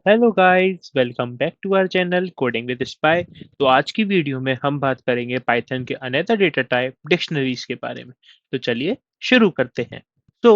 Hello guys, welcome back to our channel coding with spy. तो आज की video में हम बात करेंगे पाइथन के अनदर डेटा टाइप डिक्शनरीज के बारे में। तो चलिए शुरू करते हैं। तो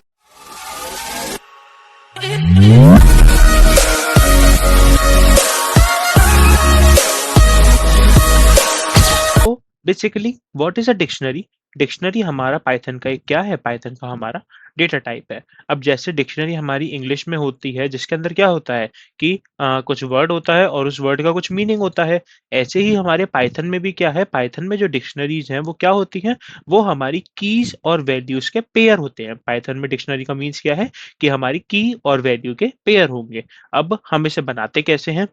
basically what is a dictionary. Dictionary हमारा पाइथन का एक क्या है, पाइथन का हमारा डेटा टाइप है। अब जैसे डिक्शनरी हमारी इंग्लिश में होती है जिसके अंदर क्या होता है कि कुछ वर्ड होता है और उस वर्ड का कुछ मीनिंग होता है। ऐसे ही हमारे पाइथन में भी क्या है, पाइथन में जो डिक्शनरीज हैं वो क्या होती हैं, वो हमारी कीज और वैल्यूज के पेयर होते हैं। पाइथन में डिक्शनरी का मीन्स क्या है कि हमारी की और वैल्यू के पेयर होंगे। अब हम इसे बनाते कैसे हैं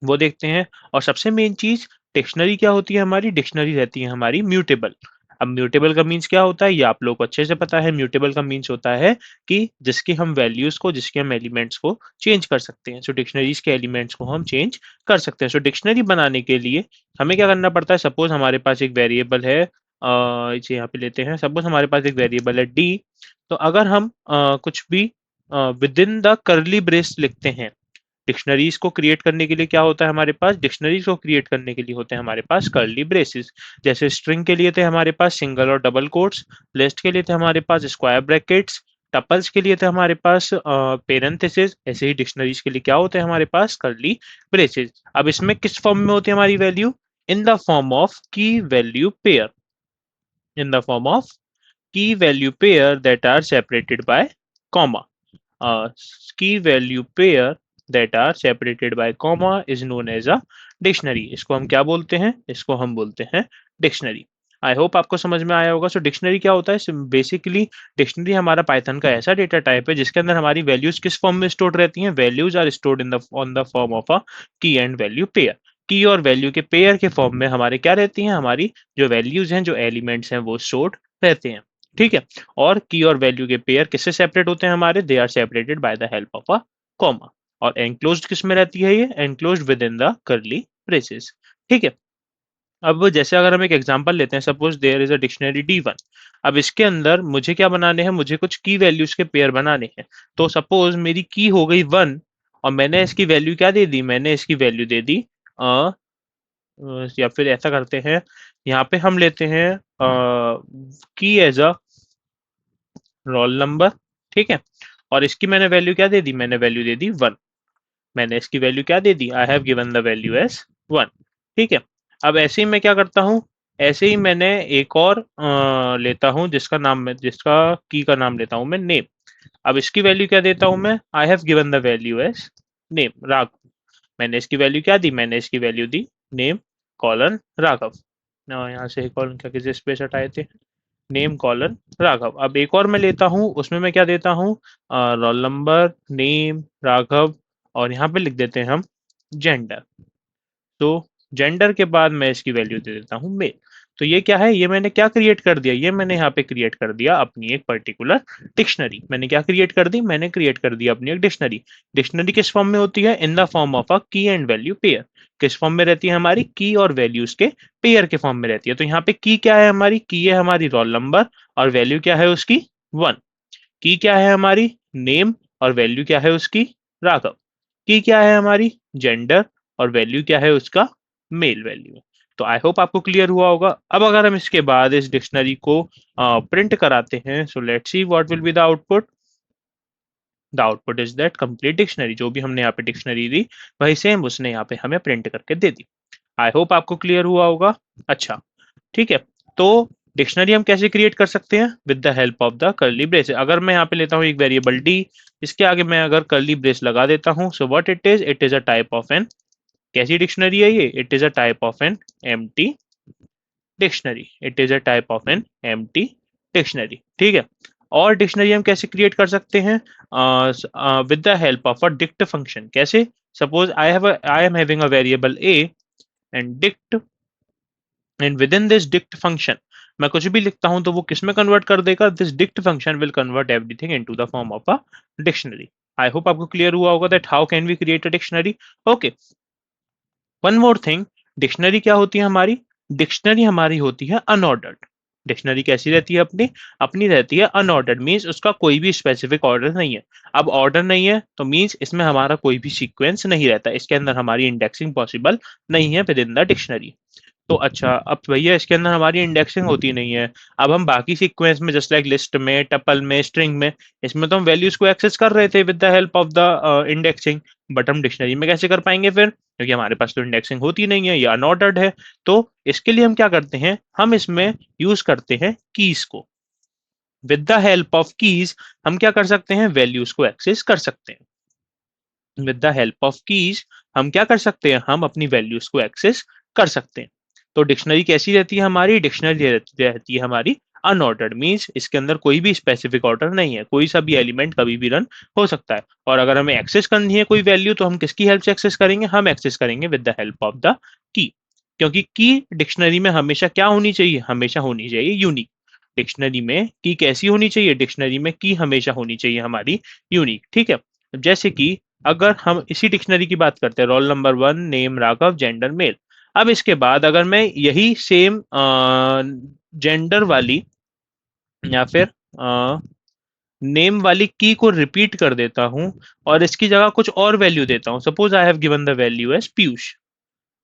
वो देखते हैं। और सबसे मेन चीज, डिक्शनरी क्या होती है हमारी, डिक्शनरी रहती है हमारी म्यूटेबल। अब म्यूटेबल का मीन्स क्या होता है ये आप लोगों को अच्छे से पता है। म्यूटेबल का मीन्स होता है कि जिसकी हम वैल्यूज को, जिसके हम एलिमेंट्स को चेंज कर सकते हैं। सो डिक्शनरीज के एलिमेंट्स को हम चेंज कर सकते हैं। सो डिक्शनरी बनाने के लिए हमें क्या करना पड़ता है। सपोज हमारे पास एक वेरिएबल है, इसे यहाँ पे लेते हैं। सपोज हमारे पास एक वेरिएबल है डी। तो अगर हम कुछ भी विद इन द करली ब्रेस लिखते हैं, डिक्शनरीज को क्रिएट करने के लिए क्या होता है हमारे पास, डिक्शनरीज को क्रिएट करने के लिए होते हैं हमारे पास कर्ली ब्रेसेस। जैसे स्ट्रिंग के लिए थे हमारे पास सिंगल और डबल कोट्स, लिस्ट के लिए थे हमारे पास स्क्वायर ब्रैकेट्स, टपल्स के लिए थे हमारे पास पेरेंथेसिस। ऐसे ही डिक्शनरीज के लिए क्या होते हैं हमारे पास कर्ली ब्रेसेस। अब इसमें किस फॉर्म में होती है हमारी value, in the form of key value pair, in the form of key value pair that are separated by comma. key value pair that are separated by comma is known as a dictionary। इसको हम क्या बोलते हैं, इसको हम बोलते हैं dictionary. I hope आपको समझ में आया होगा। सो डिक्शनरी क्या होता है, बेसिकली डिक्शनरी हमारा पाइथन का ऐसा डेटा टाइप है जिसके अंदर हमारी वैल्यूज किस फॉर्म में स्टोर रहती हैं, values are stored in the on the form of a key and value pair. की और वैल्यू के पेयर के फॉर्म में हमारे क्या रहती हैं, हमारी जो वैल्यूज हैं, जो एलिमेंट्स हैं वो स्टोर्ड रहते हैं। ठीक है। और की और वैल्यू के पेयर किससे सेपरेट होते हैं हमारे, they are separated by the help of a comma. और एनक्लोज्ड किस में रहती है, ये enclosed within the curly braces. ठीक है। अब जैसे अगर हम एक एग्जांपल लेते हैं, suppose there is a dictionary D one. अब इसके अंदर मुझे क्या बनाने हैं, मुझे कुछ की वैल्यूज के पेयर बनाने हैं। तो सपोज मेरी की हो गई 1 और मैंने इसकी वैल्यू क्या दे दी, मैंने इसकी वैल्यू दे दी या फिर ऐसा करते हैं, यहाँ पे हम लेते हैं की एज अ रोल नंबर। ठीक है। और इसकी मैंने वैल्यू क्या दे दी, मैंने वैल्यू दे दी 1। मैंने इसकी वैल्यू क्या दे दी, I have given the value as 1। ठीक है। अब ऐसे ही मैं क्या करता हूँ, ऐसे ही मैंने एक और लेता हूँ जिसका नाम, जिसका की का नाम लेता हूँ मैं नेम। अब इसकी वैल्यू क्या देता हूँ मैं, I have given the value as name Raghav. मैंने इसकी वैल्यू क्या दी, मैंने इसकी वैल्यू दी नेम कॉलन राघव। यहाँ से कॉलन क्या किसी स्पेस हटाए थे, नेम कॉलन राघव। अब एक और मैं लेता हूँ, उसमें मैं क्या देता हूँ, रोल नंबर, नेम, राघव, और यहाँ पे लिख देते हैं हम जेंडर। तो जेंडर के बाद मैं इसकी वैल्यू दे देता हूँ मेल। तो ये क्या है, ये मैंने क्या क्रिएट कर दिया, ये मैंने यहाँ पे क्रिएट कर दिया अपनी एक पर्टिकुलर डिक्शनरी। मैंने क्या क्रिएट कर दी, मैंने क्रिएट कर दिया अपनी एक डिक्शनरी। डिक्शनरी किस फॉर्म में होती है, in the form of a key and value pair. किस फॉर्म में रहती है हमारी, की और वैल्यूज के पेयर के फॉर्म में रहती है। तो यहाँ पे की क्या है हमारी, की है हमारी रोल नंबर और वैल्यू क्या है उसकी 1। की क्या है हमारी, नेम, और वैल्यू क्या है उसकी राघव। की क्या है हमारी, जेंडर, और वैल्यू क्या है उसका मेल वैल्यू। तो आई होप आपको क्लियर हुआ होगा। अब अगर हम इसके बाद इस डिक्शनरी को प्रिंट कराते हैं, so let's see what will be the output. The output is that complete dictionary. जो भी हमने यहाँ पे डिक्शनरी दी वही सेम उसने यहाँ पे हमें प्रिंट करके दे दी। आई होप आपको क्लियर हुआ होगा। अच्छा, ठीक है। तो डिक्शनरी हम कैसे क्रिएट कर सकते हैं, with the help of the curly brace. अगर मैं यहाँ पे लेता हूँ एक वेरिएबल डी, इसके आगे मैं अगर कर्ली ब्रेस लगा देता हूँ, so what it is a type of an, कैसी डिक्शनरी है ये, it is a type of an empty dictionary. It is a type of an empty dictionary. ठीक है। और डिक्शनरी हम कैसे क्रिएट कर सकते हैं, with the help of a dict function. कैसे, suppose I am having a variable A and dict, and within this dict function मैं कुछ भी लिखता हूं तो वो किस में कन्वर्ट कर देगा, this dict function will convert everything into the form of a dictionary. I hope आपको क्लियर हुआ होगा that how can we create a dictionary. Okay, one more thing, dictionary क्या होती है हमारी, डिक्शनरी हमारी होती है अनऑर्डर्ड। डिक्शनरी कैसी रहती है अपनी? अपनी रहती है अनऑर्डर्ड, मीन्स उसका कोई भी स्पेसिफिक ऑर्डर नहीं है। अब ऑर्डर नहीं है तो मीन्स इसमें हमारा कोई भी सीक्वेंस नहीं रहता, इसके अंदर हमारी इंडेक्सिंग पॉसिबल नहीं है विद इन द डिक्शनरी। तो अच्छा, अब भैया इसके अंदर हमारी इंडेक्सिंग होती नहीं है। अब हम बाकी सीक्वेंस में जस्ट लाइक लिस्ट में, टपल में, स्ट्रिंग में, इसमें तो हम वैल्यूज को एक्सेस कर रहे थे with the help of the indexing. But हम डिक्शनरी में कैसे कर पाएंगे फिर, क्योंकि हमारे पास तो इंडेक्सिंग होती नहीं है, या अनऑर्डर्ड है। तो इसके लिए हम क्या करते हैं, हम इसमें यूज करते हैं कीज को। With the help of keys हम क्या कर सकते हैं, वैल्यूज को एक्सेस कर सकते हैं। With the help of keys हम क्या कर सकते हैं, हम अपनी वैल्यूज को एक्सेस कर सकते हैं। तो डिक्शनरी कैसी रहती है हमारी, डिक्शनरी रहती है हमारी अनऑर्डर्ड, मीन्स इसके अंदर कोई भी स्पेसिफिक ऑर्डर नहीं है, कोई सा भी एलिमेंट कभी भी रन हो सकता है। और अगर हमें एक्सेस करनी है कोई वैल्यू तो हम किसकी हेल्प से एक्सेस करेंगे, हम एक्सेस करेंगे with the help of the key. क्योंकि की डिक्शनरी में हमेशा क्या होनी चाहिए, हमेशा होनी चाहिए यूनिक। डिक्शनरी में की कैसी होनी चाहिए, डिक्शनरी में की हमेशा होनी चाहिए हमारी यूनिक। ठीक है, जैसे कि अगर हम इसी डिक्शनरी की बात करते हैं, roll number 1, name Raghav, gender male. अब इसके बाद अगर मैं यही सेम जेंडर वाली या फिर नेम वाली की को रिपीट कर देता हूं और इसकी जगह कुछ और वैल्यू देता हूं, suppose I have given the value as Piyush.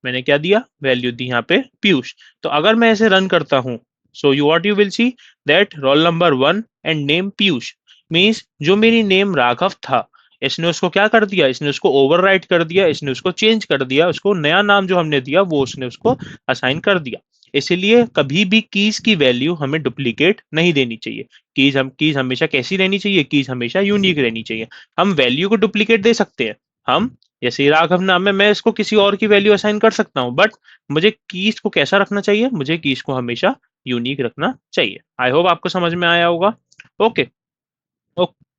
मैंने क्या दिया, वैल्यू दी यहाँ पे पीयूष। तो अगर मैं इसे रन करता हूं, so you what you will see that roll number 1 and name Piyush, means जो मेरी नेम राघव था, इसने उसको क्या कर दिया, इसने उसको ओवरराइट कर दिया, इसने उसको चेंज कर दिया, उसको नया नाम जो हमने दिया वो उसने उसको असाइन कर दिया। इसीलिए कभी भी कीज की वैल्यू हमें डुप्लीकेट नहीं देनी चाहिए। कीज हमेशा कैसी रहनी चाहिए, कीज हमेशा यूनिक रहनी चाहिए। हम वैल्यू को डुप्लीकेट दे सकते हैं, हम जैसे ही राघव नाम है मैं इसको किसी और की वैल्यू असाइन कर सकता हूँ, बट मुझे कीज को कैसा रखना चाहिए, मुझे कीज को हमेशा यूनिक रखना चाहिए। आई होप आपको समझ में आया होगा। ओके।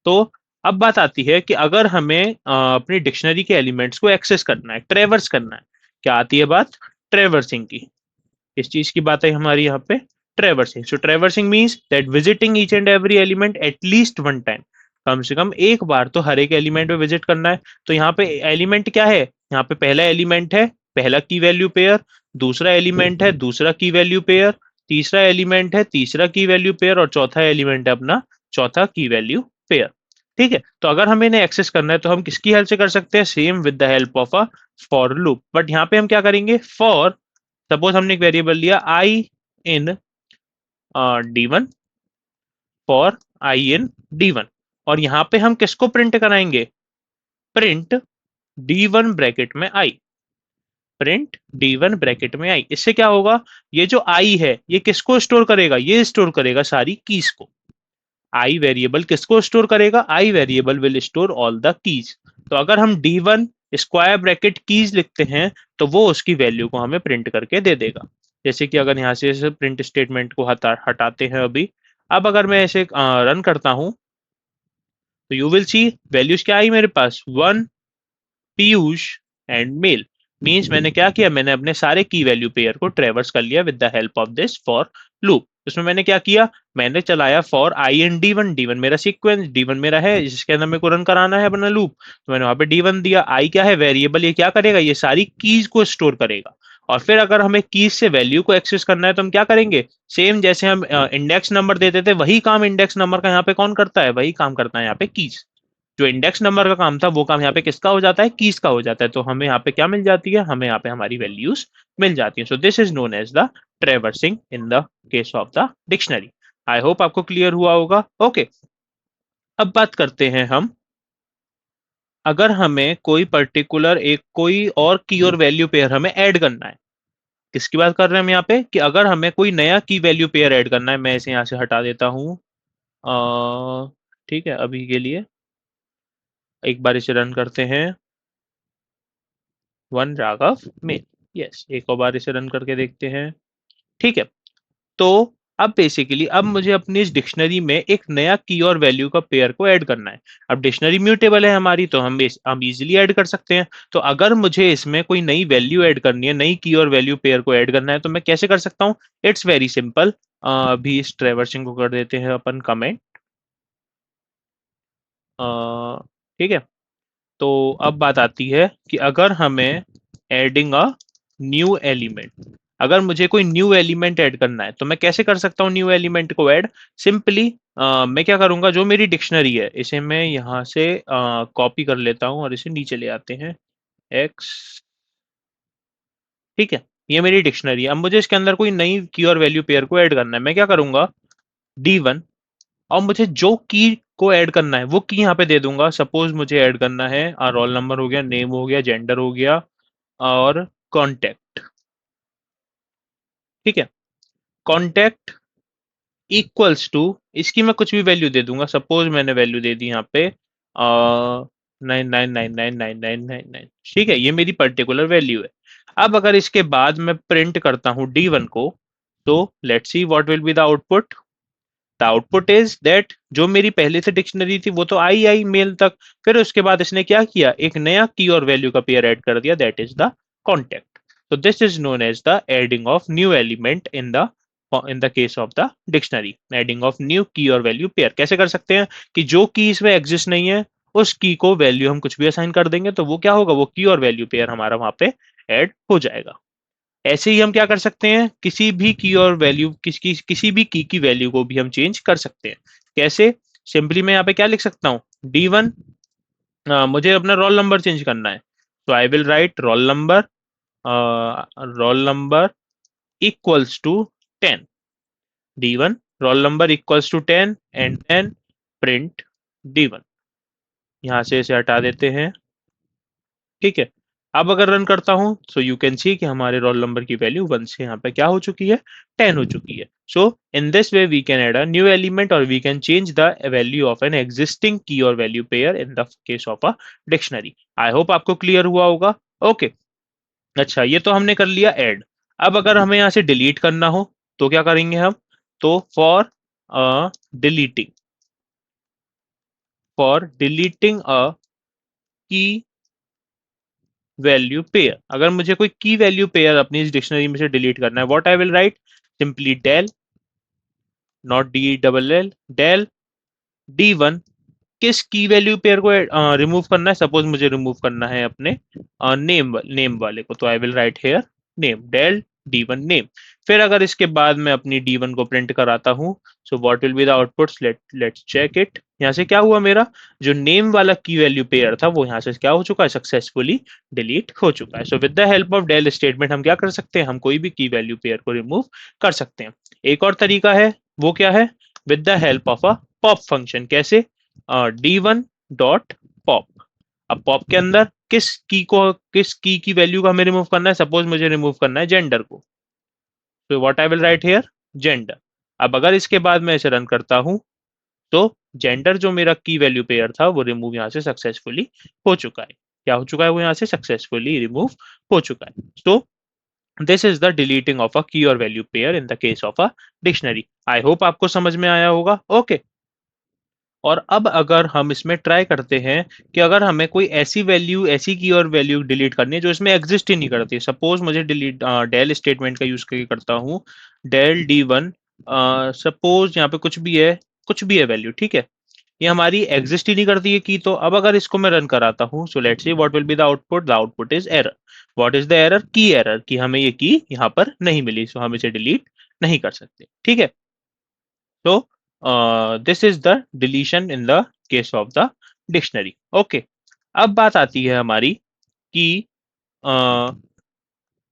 तो अब बात आती है कि अगर हमें अपनी डिक्शनरी के एलिमेंट्स को एक्सेस करना है, ट्रेवर्स करना है, क्या आती है बात, ट्रेवर्सिंग की। इस चीज की बात है हमारी यहाँ पे, traversing. So traversing means that visiting each and every element at least one time, कम से कम एक बार तो हर एक एलिमेंट पे विजिट करना है। तो यहाँ पे एलिमेंट क्या है, यहाँ पे पहला एलिमेंट है पहला की वैल्यू पेयर, दूसरा एलिमेंट है दूसरा की वैल्यू पेयर, तीसरा एलिमेंट है तीसरा की वैल्यू पेयर, और चौथा एलिमेंट है अपना चौथा की वैल्यू पेयर। ठीक है, तो अगर हमें इन्हें एक्सेस करना है तो हम किसकी हेल्प से कर सकते हैं, same with the help of a for loop. But यहाँ पे हम क्या करेंगे, फॉर सपोज हमने एक वेरिएबल लिया आई इन D1, for I in D1, और यहाँ पे हम किसको प्रिंट कराएंगे, प्रिंट D1 ब्रैकेट में आई, प्रिंट D1 ब्रैकेट में आई। इससे क्या होगा, ये जो आई है ये किसको स्टोर करेगा, ये स्टोर करेगा सारी कीज को। आई वेरिएबल किसको स्टोर करेगा, i variable will store all the keys. तो अगर हम D1 स्क्वायर ब्रैकेट कीज लिखते हैं तो वो उसकी वैल्यू को हमें प्रिंट करके दे देगा। जैसे कि अगर यहाँ से इस प्रिंट स्टेटमेंट को हटाते हैं अभी, अब अगर मैं ऐसे रन करता हूं तो यू विल सी वैल्यूज क्या आई मेरे पास, 1 पीयूष एंड मेल। मीन्स मैंने क्या किया, मैंने अपने सारे की वैल्यू पेयर को ट्रेवर्स कर लिया with the help of this for loop. उसमें मैंने क्या किया, मैंने चलाया for I N D1, D1 मेरा सीक्वेंस, D1 मेरा है जिसके अंदर मेरे को रन कराना है अपना लूप। तो मैंने वहां पे D1 दिया, आई क्या है वेरिएबल, ये क्या करेगा, ये सारी कीज को स्टोर करेगा। और फिर अगर हमें कीज से वैल्यू को एक्सेस करना है तो हम क्या करेंगे, सेम जैसे हम इंडेक्स नंबर देते थे वही काम इंडेक्स नंबर का यहाँ पे कौन करता है, वही काम करता है यहाँ पे कीज। जो इंडेक्स नंबर का काम था वो काम यहाँ पे किसका हो जाता है, कीज का हो जाता है। तो हमें यहाँ पे क्या मिल जाती है, हमें यहाँ पे हमारी वैल्यूज मिल जाती है। So this is known as the traversing in the case of the dictionary. I hope आपको क्लियर हुआ होगा। ओके, अब बात करते हैं हम, अगर हमें कोई पर्टिकुलर एक कोई और की और वैल्यू पेयर हमें ऐड करना है। किसकी बात कर रहे हैं हम यहाँ पे, कि अगर हमें कोई नया की वैल्यू पेयर ऐड करना है, मैं इसे यहाँ से हटा देता हूँ। ठीक है, अभी के लिए एक बार इसे रन करते हैं, 1 राघव मेल। यस, एक और बार इसे रन करके देखते हैं। ठीक है, तो अब बेसिकली अब मुझे अपनी इस डिक्शनरी में एक नया की और वैल्यू का पेयर को ऐड करना है। अब डिक्शनरी म्यूटेबल है हमारी तो हम इजीली ऐड कर सकते हैं। तो अगर मुझे इसमें कोई नई वैल्यू ऐड करनी है, नई की और वैल्यू पेयर को ऐड करना है, तो मैं कैसे कर सकता हूँ, इट्स वेरी सिंपल। अभी इस ट्रेवर्सिंग को कर देते हैं अपन कमेंट। ठीक है, तो अब बात आती है कि अगर हमें एडिंग अ न्यू एलिमेंट, अगर मुझे कोई न्यू एलिमेंट ऐड करना है तो मैं कैसे कर सकता हूँ न्यू एलिमेंट को ऐड? सिंपली मैं क्या करूंगा, जो मेरी डिक्शनरी है इसे मैं यहाँ से कॉपी कर लेता हूँ और इसे नीचे ले आते हैं, एक्स, ठीक है। ये मेरी डिक्शनरी है। अब मुझे इसके अंदर कोई नई की और वैल्यू पेयर को ऐड करना है, मैं क्या करूंगा, D1, और मुझे जो की को ऐड करना है वो की यहाँ पे दे दूंगा। सपोज मुझे ऐड करना है रोल नंबर हो गया, नेम हो गया, जेंडर हो गया और कॉन्टेक्ट, ठीक है। कॉन्टेक्ट इक्वल्स टू, इसकी मैं कुछ भी वैल्यू दे दूंगा। सपोज मैंने वैल्यू दे दी यहाँ पे 99999999, ठीक है। ये मेरी पर्टिकुलर वैल्यू है। अब अगर इसके बाद मैं प्रिंट करता हूँ D1 को, तो let's see what will be the output. The output is that जो मेरी पहले से डिक्शनरी थी वो तो आई मेल तक, फिर उसके बाद इसने क्या किया, एक नया की और वैल्यू का पेयर ऐड कर दिया, दैट इज द कॉन्टेक्ट। तो this is known as the adding of new element in the case of the dictionary. Adding of new key और वैल्यू पेयर कैसे कर सकते हैं कि जो की इसमें एग्जिस्ट नहीं है उस की को वैल्यू हम कुछ भी असाइन कर देंगे तो वो क्या होगा, वो की और वैल्यू पेयर हमारा वहां पे ऐड हो जाएगा। ऐसे ही हम क्या कर सकते हैं, किसी भी की और वैल्यू किसी भी की वैल्यू को भी हम चेंज कर सकते हैं। कैसे? सिंपली मैं यहाँ पे क्या लिख सकता हूँ, D1, मुझे अपना रोल नंबर चेंज करना है, तो I will write roll number equals to 10, D1 roll number equals to 10 and then print D1। यहाँ से इसे हटा देते हैं, ठीक है। अब अगर रन करता हूं सो यू कैन सी कि हमारे रोल नंबर की वैल्यू 1 से यहाँ पे क्या हो चुकी है, 10 हो चुकी है। So in this way we can add a new element और we can change the value of an existing key और value pair in the case of a dictionary. I hope आपको क्लियर हुआ होगा। ओके, अच्छा ये तो हमने कर लिया ऐड। अब अगर हमें यहाँ से डिलीट करना हो तो क्या करेंगे हम, तो डिलीटिंग फॉर डिलीटिंग अ की वैल्यू पेयर, अगर मुझे कोई की वैल्यू पेयर अपनी इस डिक्शनरी में से डिलीट करना है, what I will write, simply del, not DELL, del D1, किस की वैल्यू पेयर को रिमूव करना है। सपोज मुझे रिमूव करना है अपने नेम वाले को, तो I will write here name, del D1 name. फिर अगर इसके बाद मैं अपनी D1 को प्रिंट कराता हूँ, so what will be the outputs, let's check it. यहाँ से क्या हुआ, मेरा जो नेम वाला की वैल्यू पेयर था वो यहाँ से क्या हो चुका है, सक्सेसफुली डिलीट हो चुका है। So with the help of del statement हम क्या कर सकते हैं, हम कोई भी की वैल्यू पेयर को रिमूव कर सकते हैं। एक और तरीका है, वो क्या है, with the help of a pop function. कैसे? D1 dot pop. अब पॉप के अंदर किस की वैल्यू को हमें रिमूव करना है, सपोज मुझे रिमूव करना है जेंडर को, तो what I will right here, gender. अब अगर इसके बाद मैं इसे रन करता हूं तो जेंडर जो मेरा की वैल्यू पेयर था वो रिमूव यहाँ से सक्सेसफुली हो चुका है। क्या हो चुका है, वो यहाँ से सक्सेसफुली रिमूव हो चुका है। So this is the deleting of a की और value pair in the case of a dictionary. I hope आपको समझ में आया होगा। ओके, और अब अगर हम इसमें ट्राई करते हैं कि अगर हमें कोई ऐसी की और वैल्यू डिलीट करनी है जो इसमें एग्जिस्ट ही नहीं करती। सपोज मुझे डिलीट डेल स्टेटमेंट का यूज करके करता हूँ, डेल D1, सपोज यहाँ पे कुछ भी है वैल्यू, ठीक है, ये हमारी एग्जिस्ट ही नहीं करती है की। तो अब अगर इसको मैं रन कराता हूँ, so let's see what will be the output is error. What is the error, की एरर, कि हमें ये की यहाँ पर नहीं मिली, सो हम इसे डिलीट नहीं कर सकते, ठीक है। So this is the deletion in the case of the dictionary. Okay. अब बात आती है हमारी कि uh,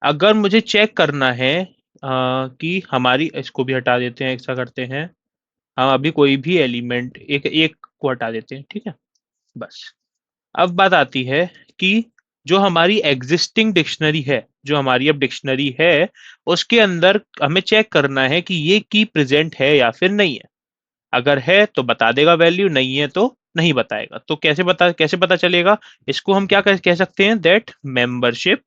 अगर मुझे चेक करना है कि हमारी, इसको भी हटा देते हैं, ऐसा करते हैं, हम अभी कोई भी एलिमेंट एक एक को हटा देते हैं, ठीक है, बस। अब बात आती है कि जो हमारी एग्जिस्टिंग डिक्शनरी है, जो हमारी अब डिक्शनरी है, उसके अंदर हमें चेक करना है कि ये की प्रेजेंट है या फिर नहीं है। अगर है तो बता देगा वैल्यू, नहीं है तो नहीं बताएगा। तो कैसे पता चलेगा, इसको हम क्या कह सकते हैं, दैट मेंबरशिप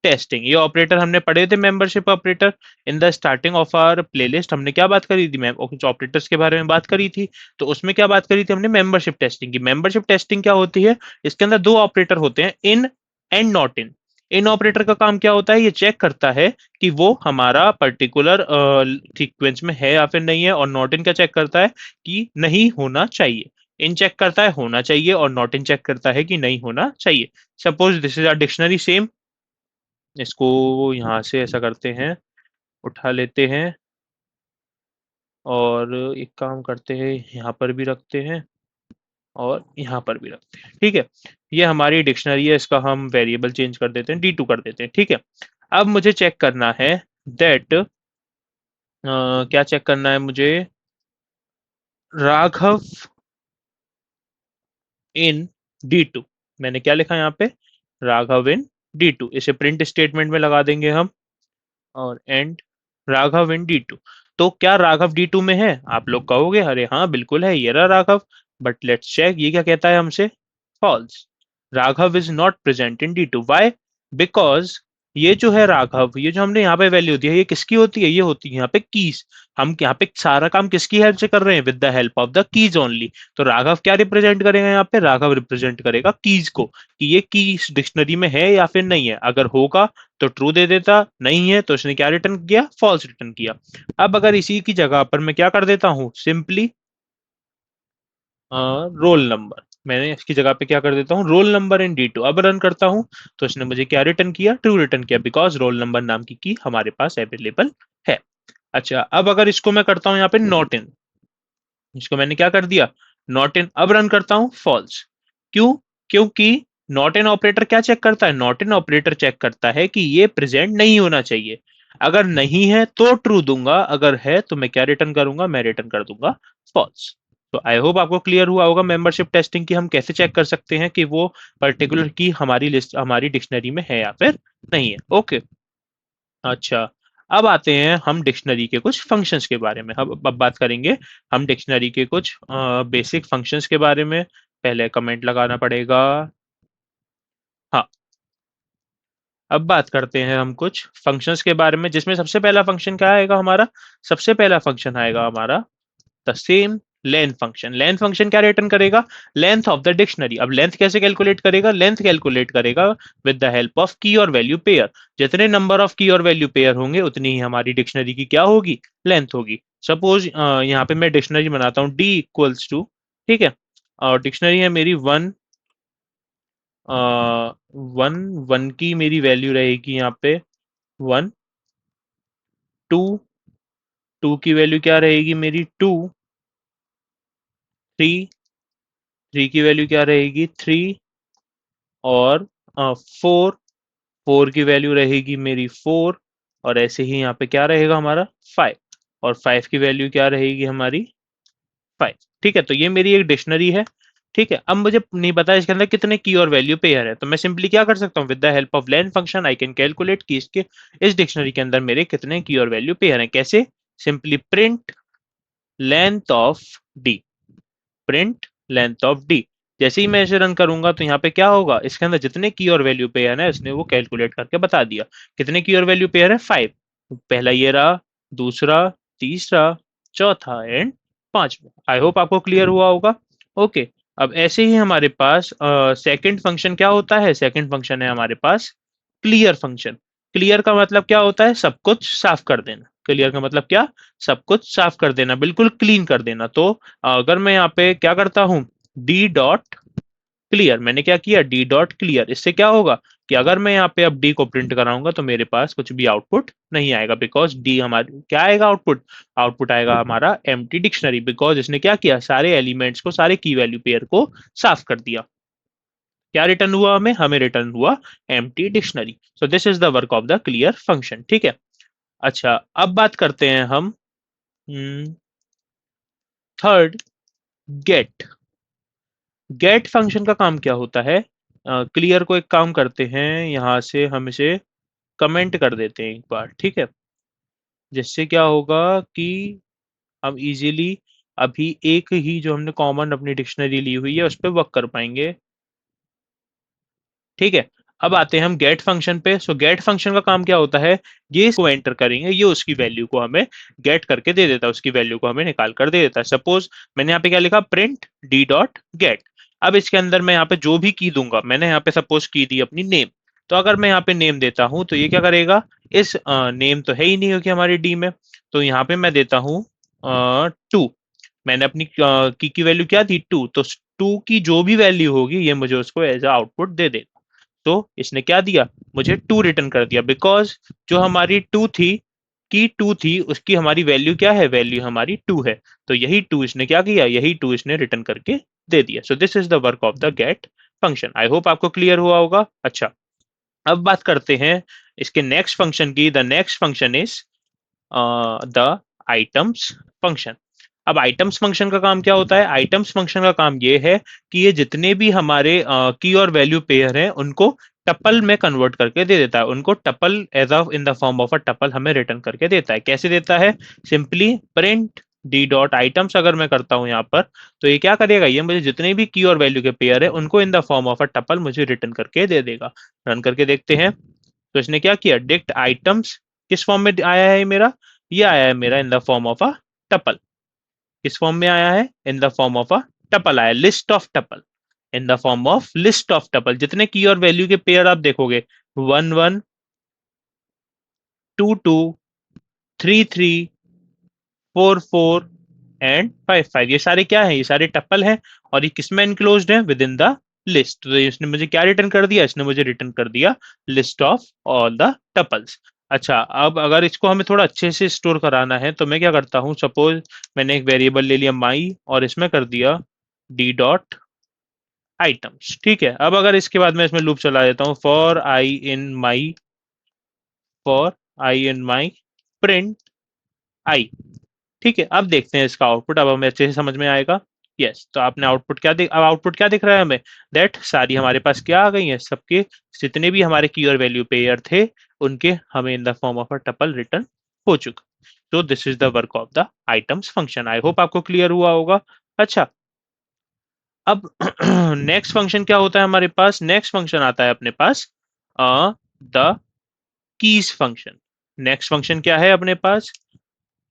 टेस्टिंग। ये ऑपरेटर हमने पढ़े थे, membership operator, in the starting of our playlist. हमने क्या बात करी थी, मैम कुछ ऑपरेटर्स के बारे में बात करी थी। तो उसमें क्या बात करी थी हमने, मेंबरशिप टेस्टिंग की। मेंबरशिप टेस्टिंग क्या होती है, इसके अंदर दो ऑपरेटर होते हैं, in and not in. In operator का काम क्या होता है, ये चेक करता है कि वो हमारा पर्टिकुलर सीक्वेंस में है या फिर नहीं है, और नॉट इन क्या चेक करता है कि नहीं होना चाहिए। इन चेक करता है होना चाहिए, और नॉट इन चेक करता है कि नहीं होना चाहिए। Suppose this is our dictionary same, इसको यहाँ से ऐसा करते हैं, उठा लेते हैं और एक काम करते हैं, यहाँ पर भी रखते हैं और यहाँ पर भी रखते हैं। ठीक है, ये हमारी डिक्शनरी है, इसका हम वेरिएबल चेंज कर देते हैं, D2 कर देते हैं। ठीक है, अब मुझे चेक करना है दैट क्या चेक करना है मुझे, राघव इन D2। मैंने क्या लिखा यहाँ पे, राघव इन D2। इसे प्रिंट स्टेटमेंट में लगा देंगे हम और एंड राघव इन D2। तो क्या राघव D2 में है? आप लोग कहोगे अरे हाँ बिल्कुल है, ये रहा राघव। बट लेट्स चेक, ये क्या कहता है हमसे, false. Raghav is not present in D2। Why? Because ये जो है राघव, ये जो हमने यहाँ पे वैल्यू दी है, ये किसकी होती है? ये होती है यहाँ पे कीज। हम यहाँ पे सारा काम किसकी हेल्प से कर रहे हैं? With the help of the keys only. तो राघव क्या रिप्रेजेंट करेगा यहाँ पे? राघव रिप्रेजेंट करेगा कीज को, कि ये की इस डिक्शनरी में है या फिर नहीं है। अगर होगा तो ट्रू दे देता, नहीं है तो इसने क्या रिटर्न किया? फॉल्स रिटर्न किया। अब अगर इसी की जगह पर मैं क्या कर देता हूँ, सिंपली रोल नंबर, मैंने इसकी जगह पे क्या कर देता हूँ, रोल नंबर इन D2। अब रन करता हूँ तो इसने मुझे क्या रिटर्न किया? ट्रू रिटर्न किया, बिकॉज रोल नंबर नाम की हमारे पास अवेलेबल है। अच्छा, अब अगर इसको मैं करता हूँ यहाँ पे नॉट इन, इसको मैंने क्या कर दिया, नॉट इन। अब रन करता हूँ, फॉल्स। क्यों? क्योंकि नॉट इन ऑपरेटर क्या चेक करता है? नॉट इन ऑपरेटर चेक करता है कि ये प्रेजेंट नहीं होना चाहिए। अगर नहीं है तो ट्रू दूंगा, अगर है तो मैं क्या रिटर्न करूंगा? मैं रिटर्न कर दूंगा फॉल्स। तो आई होप आपको क्लियर हुआ होगा मेंबरशिप टेस्टिंग की हम कैसे चेक कर सकते हैं कि वो पर्टिकुलर की हमारी लिस्ट हमारी डिक्शनरी में है या फिर नहीं है। ओके, अच्छा, अब आते हैं हम डिक्शनरी के कुछ फंक्शंस के बारे में। अब बात करेंगे हम डिक्शनरी के कुछ बेसिक फंक्शंस के बारे में। पहले कमेंट लगाना पड़ेगा। हाँ, अब बात करते हैं हम कुछ फंक्शंस के बारे में, जिसमें सबसे पहला फंक्शन क्या आएगा हमारा? सबसे पहला फंक्शन आएगा हमारा the same length function. Length function क्या रिटर्न करेगा? Length of the dictionary. अब लेंथ कैसे कैलकुलेट करेगा? लेंथ कैलकुलेट करेगा विद द हेल्प ऑफ की और वैल्यू पेयर। जितने नंबर ऑफ की और वैल्यू पेयर होंगे उतनी ही हमारी डिक्शनरी की क्या होगी? लेंथ होगी। सपोज यहाँ पे मैं डिक्शनरी बनाता हूँ D इक्वल्स टू, ठीक है, और डिक्शनरी है मेरी वन, वन, वन की मेरी वैल्यू रहेगी यहाँ पे वन। टू, टू की वैल्यू क्या रहेगी मेरी? टू। थ्री, थ्री की वैल्यू क्या रहेगी? थ्री। और फोर, फोर की वैल्यू रहेगी मेरी फोर। और ऐसे ही यहाँ पे क्या रहेगा हमारा? फाइव। और फाइव की वैल्यू क्या रहेगी हमारी? फाइव। ठीक है, तो ये मेरी एक डिक्शनरी है। ठीक है, अब मुझे नहीं पता इसके अंदर कितने की और वैल्यू पेयर है, तो मैं सिंपली क्या कर सकता हूँ, with the help of len function I can calculate कि इसके इस डिक्शनरी के अंदर मेरे कितने की और वैल्यू पेयर हैं। कैसे? Simply print length of D, print length of D. जैसे ही मैं इसे रन करूंगा तो यहाँ पे क्या होगा, इसके अंदर जितने की और वैल्यू पेयर है इसने वो कैलकुलेट करके बता दिया। कितने की और वैल्यू पेयर है? फाइव। पहला ये रहा, दूसरा, तीसरा, चौथा एंड पांचवा। आई होप आपको क्लियर हुआ होगा। ओके, अब ऐसे ही हमारे पास सेकंड फंक्शन क्या होता है? सेकंड फंक्शन है हमारे पास क्लियर फंक्शन। क्लियर का मतलब क्या होता है? सब कुछ साफ कर देना। क्लियर का मतलब क्या? सब कुछ साफ कर देना, बिल्कुल क्लीन कर देना। तो अगर मैं यहाँ पे क्या करता हूँ, डी डॉट क्लियर, मैंने क्या किया, डी डॉट क्लियर, इससे क्या होगा कि अगर मैं यहाँ पे अब डी को प्रिंट कराऊंगा तो मेरे पास कुछ भी आउटपुट नहीं आएगा। बिकॉज डी हमारी क्या आएगा आउटपुट? आउटपुट आएगा हमारा एम्प्टी डिक्शनरी। बिकॉज इसने क्या किया, सारे एलिमेंट्स को, सारे की वैल्यू पेयर को साफ कर दिया। क्या रिटर्न हुआ हमें? हमें रिटर्न हुआ empty dictionary. So this is the work of the clear function. ठीक है, अच्छा, अब बात करते हैं हम थर्ड, गेट। गेट फंक्शन का काम क्या होता है? क्लियर को एक काम करते हैं, यहाँ से हम इसे कमेंट कर देते हैं एक बार, ठीक है, जिससे क्या होगा कि हम इजीली अभी एक ही जो हमने कॉमन अपनी डिक्शनरी ली हुई है उस पर वर्क कर पाएंगे। ठीक है, अब आते हैं हम गेट फंक्शन पे। सो गेट फंक्शन का काम क्या होता है? ये इसको एंटर करेंगे, ये उसकी वैल्यू को हमें गेट करके दे देता है, उसकी वैल्यू को हमें निकाल कर दे देता है। सपोज मैंने यहाँ पे क्या लिखा, प्रिंट डी डॉट गेट। अब इसके अंदर मैं यहाँ पे जो भी की दूंगा, मैंने यहाँ पे सपोज की दी अपनी नेम, तो अगर मैं यहाँ पे नेम देता हूँ तो ये क्या करेगा, इस नेम तो है ही नहीं होगी हमारी डी में, तो यहाँ पे मैं देता हूँ टू। मैंने अपनी की वैल्यू क्या दी? टू। तो टू की जो भी वैल्यू होगी ये मुझे उसको एज अ आउटपुट दे देगा। तो इसने क्या दिया, मुझे टू रिटर्न कर दिया। बिकॉज जो हमारी टू थी, की 2 थी उसकी हमारी वैल्यू क्या है, वैल्यू हमारी 2 है। तो यही 2 इसने क्या किया, यही 2 इसने रिटर्न करके दे दिया। So this is the work of the get function. I hope आपको क्लियर हुआ होगा। अच्छा, अब बात करते हैं इसके नेक्स्ट फंक्शन की। The next function is the items function. अब आइटम्स फंक्शन का काम क्या होता है, आइटम्स फंक्शन का काम ये है कि ये जितने भी हमारे की और वैल्यू पेयर हैं उनको टपल में कन्वर्ट करके दे देता है, उनको tuple as of in the form of a tuple हमें रिटर्न करके देता है। कैसे देता है, simply print D dot items अगर मैं करता हूं यहाँ पर, तो ये क्या करेगा, ये मुझे जितने भी की और वैल्यू के पेयर है उनको इन the form of a tuple मुझे रिटर्न करके दे देगा। रन करके देखते हैं। तो इसने क्या किया, डिक्ट आइटम्स किस फॉर्म में आया है मेरा, ये आया है मेरा in the form of a tuple. किस फॉर्म में आया है, in the form of a tuple आया, list of tuple, in the form of list of tuple. जितने की और वैल्यू के पेयर आप देखोगे, 1 1 2 2 3 3 4 4 एंड 5 5, ये सारे क्या है, ये सारे टप्पल हैं और ये किसमें एनक्लोज्ड है, विद इन द लिस्ट। तो इसने मुझे क्या रिटर्न कर दिया, इसने मुझे रिटर्न कर दिया list of all the tuples. अच्छा, अब अगर इसको हमें थोड़ा अच्छे से स्टोर कराना है तो मैं क्या करता हूँ, सपोज मैंने एक वेरिएबल ले लिया माई और इसमें कर दिया डी डॉट आइटम्स। ठीक है, अब अगर इसके बाद मैं इसमें लूप चला देता हूँ, for I in my print I. ठीक है, अब देखते हैं इसका आउटपुट, अब हमें अच्छे से समझ में आएगा। यस, तो आपने आउटपुट क्या देख, अब आउटपुट क्या दिख रहा है हमें, दैट सारी हमारे पास क्या आ गई है, सबके जितने भी हमारे की और वैल्यू पेयर थे उनके हमें इन the form of a tuple return हो चुका। तो this is the work of the items function. I hope आपको क्लियर हुआ होगा। अच्छा, अब नेक्स्ट फंक्शन क्या होता है हमारे पास, नेक्स्ट फंक्शन आता है अपने पास the keys function. Next function क्या है अपने पास,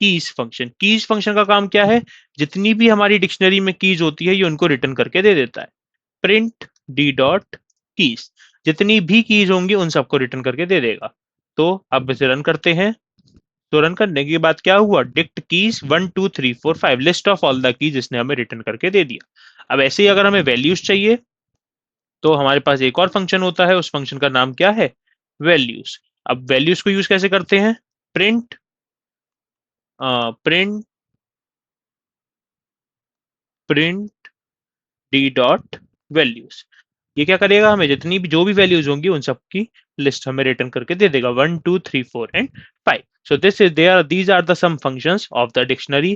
कीज फंक्शन। कीज फंक्शन का काम क्या है, जितनी भी हमारी डिक्शनरी में कीज होती है ये उनको रिटर्न करके दे देता है। प्रिंट डी डॉट कीज, जितनी भी कीज होंगी उन सबको रिटर्न करके दे देगा। तो अब इसे रन करते हैं। तो रन करने के बाद क्या हुआ, dict keys 1 2 3 4 5, list of all the keys इसने हमें रिटर्न करके दे दिया। अब ऐसे ही अगर हमें वैल्यूज चाहिए तो हमारे पास एक और फंक्शन होता है, उस फंक्शन का नाम क्या है, वैल्यूज। अब वैल्यूज को यूज कैसे करते हैं, print print print D dot values. ये क्या करेगा, हमें जितनी भी जो भी वैल्यूज होंगी उन सबकी लिस्ट हमें रिटर्न करके दे देगा, 1 2 3 4 and 5। So this is there. These are the some functions of the dictionary.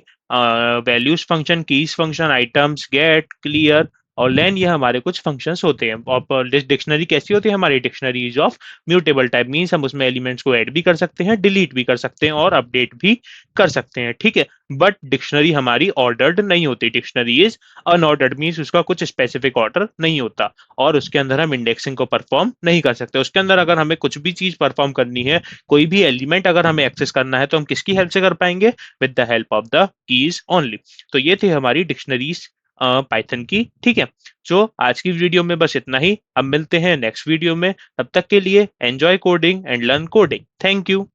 Values function, keys function, items, get, clear और लेन, ये हमारे कुछ फंक्शंस होते हैं। और डिक्शनरी कैसी होती है, हमारी dictionary is of mutable type, means हम उसमें एलिमेंट्स को ऐड भी कर सकते हैं, डिलीट भी कर सकते हैं और अपडेट भी कर सकते हैं। ठीक है, बट डिक्शनरी हमारी ऑर्डर्ड नहीं होती, डिक्शनरी इज अनऑर्डर्ड, मीन्स उसका कुछ स्पेसिफिक ऑर्डर नहीं होता और उसके अंदर हम इंडेक्सिंग को परफॉर्म नहीं कर सकते। उसके अंदर अगर हमें कुछ भी चीज परफॉर्म करनी है, कोई भी एलिमेंट अगर हमें एक्सेस करना है, तो हम किसकी हेल्प से कर पाएंगे, with the help of the keys only. तो ये थी हमारी डिक्शनरीज पाइथन की। ठीक है, जो आज की वीडियो में बस इतना ही। अब मिलते हैं नेक्स्ट वीडियो में, तब तक के लिए enjoy coding and learn coding. Thank you.